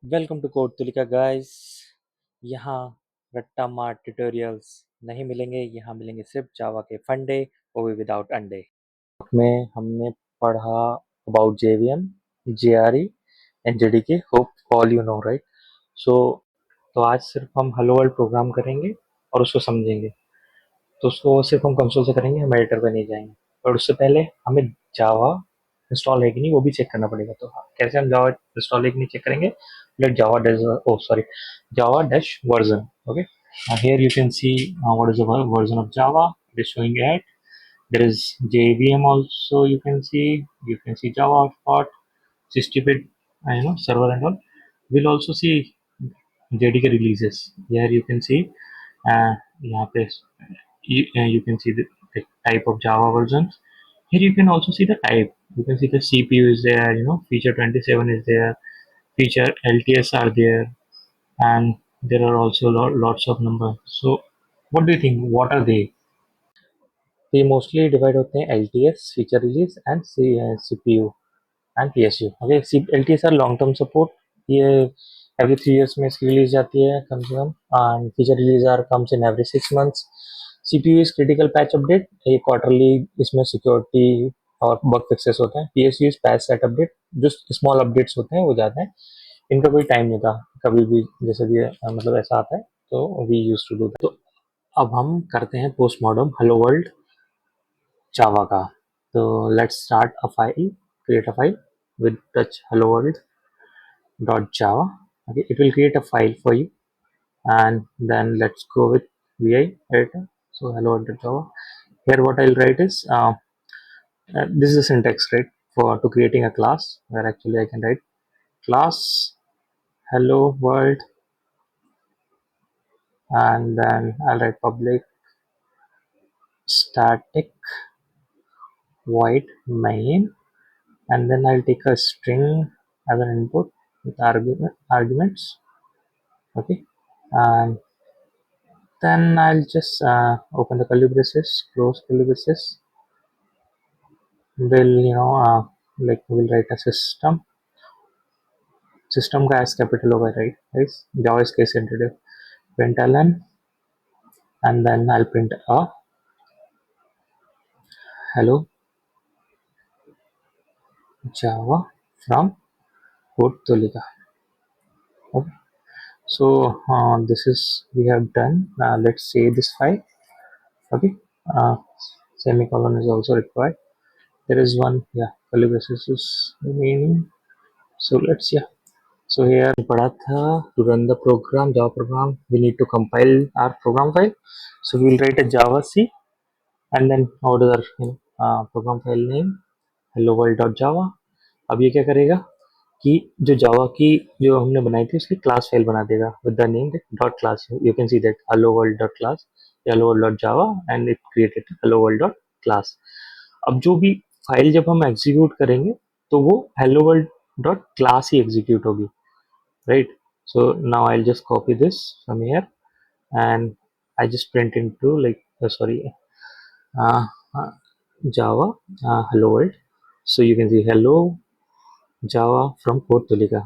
Welcome to code Tulika guys. यहाँ रट्टा मार ट्यूटोरियल्स नहीं मिलेंगे। यहाँ मिलेंगे सिर्फ जावा के फंडे, वो भी विदाउट अंडे। में हमने पढ़ा about JVM, JRE and JDK. Hope all you know, right? So तो आज सिर्फ हम हेलो वर्ल्ड प्रोग्राम करेंगे और उसको समझेंगे। तो उसको सिर्फ हम कंसोल से करेंगे, हम एडिटर पे नहीं जाएंगे। और उससे पहले हमें जावा इंस्टॉल है कि नहीं वो भी चेक करना पड़ेगा। तो कैसे हम जावा इंस्टॉल है कि नहीं चेक करेंगे? Late Java dash, oh sorry, java dash version. Okay, here you can see what is the version of java it is showing at. There is jvm also, you can see java hotspot 60-bit, server and all. We'll also see jdk releases. Here you can see यहाँ पे you can see the type of Java versions. Here you can also see the type. You can see the CPU is there, feature 27 is there, feature LTS are there, and there are also lots of numbers. So, what do you think? What are they? ये mostly divide होते हैं L T S, feature release and C P U and P S U. Okay, L T S are long term support. ये every 3 years में इसकी release जाती है कम से कम। And feature release are comes in every 6 months। CPU is critical patch update, ये quarterly इसमें सिक्योरिटी और बग फिक्सेस होते हैं। PSU is patch set update, जो स्मॉल अपडेट्स होते हैं वो जाते हैं। इनका कोई टाइम नहीं था, कभी भी जैसे भी मतलब ऐसा आता है तो we use to do that. तो अब हम करते हैं पोस्टमार्टम हेलो वर्ल्ड जावा का। तो let's start a file, create a file with touch hello world dot java. Okay, it will create a file for you, and then let's go with vi editor. So hello world dot java. Here what I'll write is this is a syntax, right, for to creating a class, where actually I can write class hello world, and then I'll write public static void main, and then I'll take a string as an input with arguments. Okay, and then I'll just open the curly braces, close curly braces. We'll like we'll write a system. System का as capital होगा, right? Guys, Java is case sensitive. Println, and then I'll print a hello Java from code Tulika. Okay, so this is we have done. Let's save this file. Okay, uh, semicolon is also required. There is one, yeah, curly braces is remaining. So let's, yeah. So here पढ़ा था to run the program, Java program, we need to compile our program file. So we will write a Java C, and then order program file name hello world dot java. अब ये क्या करेगा कि जो जावा की जो हमने बनाई थी उसकी क्लास फाइल बना देगा with the name dot class. You can see that hello world dot class, hello world dot java, and it created hello world dot class. अब जो भी फाइल जब हम एग्जीक्यूट करेंगे तो वो hello world dot class ही एग्जीक्यूट होगी, right? So now I'll just copy this from here, and I just print into like uh, uh, java hello world. So you can see hello java from code tulika.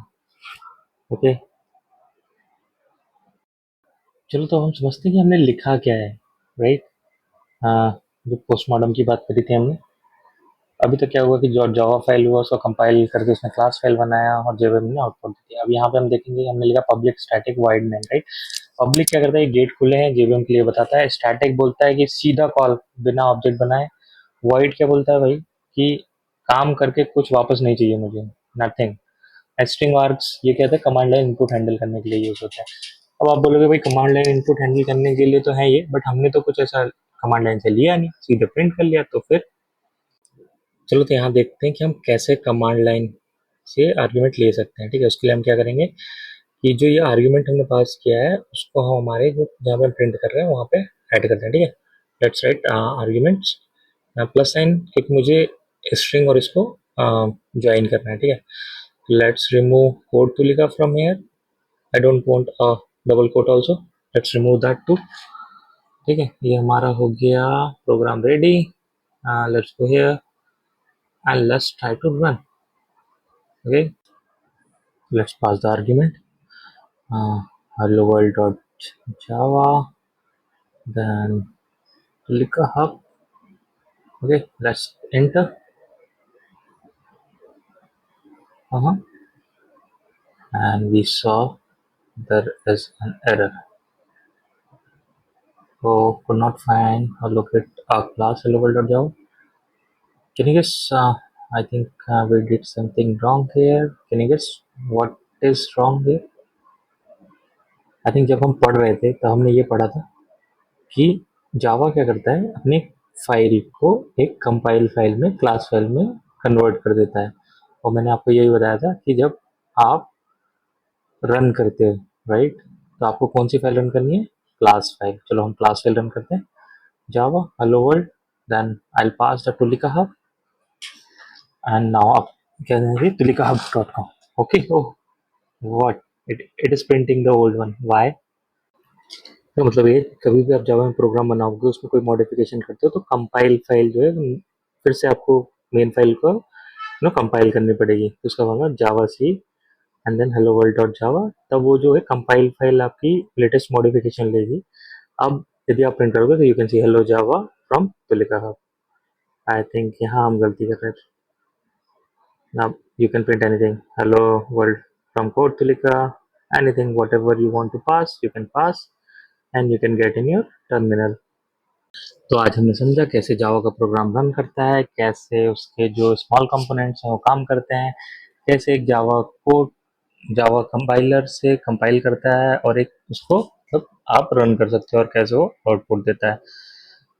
Okay, चलो तो हम समझते हैं कि हमने लिखा क्या है, राइट? जो पोस्टमार्टम की बात करी थी हमने, अभी तो क्या हुआ कि जो जावा फाइल हुआ उसको कंपाइल करके उसने क्लास फाइल बनाया और जेवीएम ने आउटपुट दिया। अब यहाँ पे हम देखेंगे, हमने लिखा public static wide main, right? Public क्या करता है, गेट खुले हैं, जेवीएम के लिए बताता है। स्टैटिक बोलता है कि सीधा कॉल बिना ऑब्जेक्ट बनाए। वाइड क्या बोलता है भाई, कि काम करके कुछ वापस नहीं चाहिए मुझे, नथिंग। स्ट्रिंग आर्ग्स ये कहते हैं कमांड लाइन इनपुट हैंडल करने के लिए यूज होता है। अब आप बोलोगे भाई कमांड लाइन इनपुट हैंडल करने के लिए तो है ये, बट हमने तो कुछ ऐसा कमांड लाइन से लिया नहीं, सीधे प्रिंट कर लिया। तो फिर चलो तो यहाँ देखते हैं कि हम कैसे कमांड लाइन से आर्ग्यूमेंट ले सकते हैं। ठीक है, उसके लिए हम क्या करेंगे कि जो ये आर्ग्यूमेंट हमने पास किया है उसको हम हमारे जो जहाँ पे प्रिंट कर रहे हैं वहाँ पे ऐड करते हैं। ठीक है, let's write arguments plus sign, एक मुझे स्ट्रिंग और इसको ज्वाइन करना है। ठीक है, let's remove code Tulika from here. I don't want a double quote also, let's remove that too. ठीक है, ये हमारा हो गया program ready. Let's go here and let's try to run. Okay, let's pass the argument. Hello world dot java, then Lika Hub. Okay, let's enter. And we saw there is an error. Oh, could not find or locate our class hello world dot java. Can you guess? I think we did something wrong here. Can you guess what is wrong here? I think जब हम पढ़ रहे थे तो हमने ये पढ़ा था कि जावा क्या करता है, अपनी फाइल को एक कंपाइल फाइल में, क्लास फाइल में कन्वर्ट कर देता है। और मैंने आपको यही बताया था कि जब आप रन करते हो, राइट, तो आपको कौन सी फाइल रन करनी है? Class file. चलो हम क्लास फाइल रन करते हैं, Java hello world, then I will pass the Tulika hub and now आप क्या देंगे? Tulika hub dot com. Okay. Oh what, it is printing the old one, why? तो मतलब ये, कभी भी आप जावा में प्रोग्राम बनाओगे, उसमें कोई मॉडिफिकेशन करते हो, तो कंपाइल फाइल जो है फिर से आपको मेन फाइल को कंपाइल करनी पड़ेगी। तो उसका होगा Java C and then hello world dot Java. तब वो जो है कंपाइल फाइल आपकी लेटेस्ट मॉडिफिकेशन लेगी। अब यदि आप प्रिंट करोगे तो you can see hello Java from Tulika hub. I think यहाँ हम गलती कर रहे थे। Now you can print anything. Hello world from code Tulika. Anything, whatever you want to pass, you can pass and you can get in your terminal. तो आज हमने समझा कैसे जावा का प्रोग्राम रन करता है, कैसे उसके जो स्मॉल कंपोनेंट्स हैं वो काम करते हैं, कैसे एक जावा कोड जावा कंपाइलर से कंपाइल करता है और एक उसको मतलब आप रन कर सकते हो और कैसे वो आउटपुट देता है।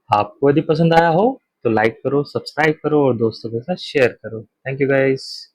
आपको यदि पसंद आया हो तो लाइक करो, सब्सक्राइब करो और दोस्तों के साथ शेयर करो। Thank you guys.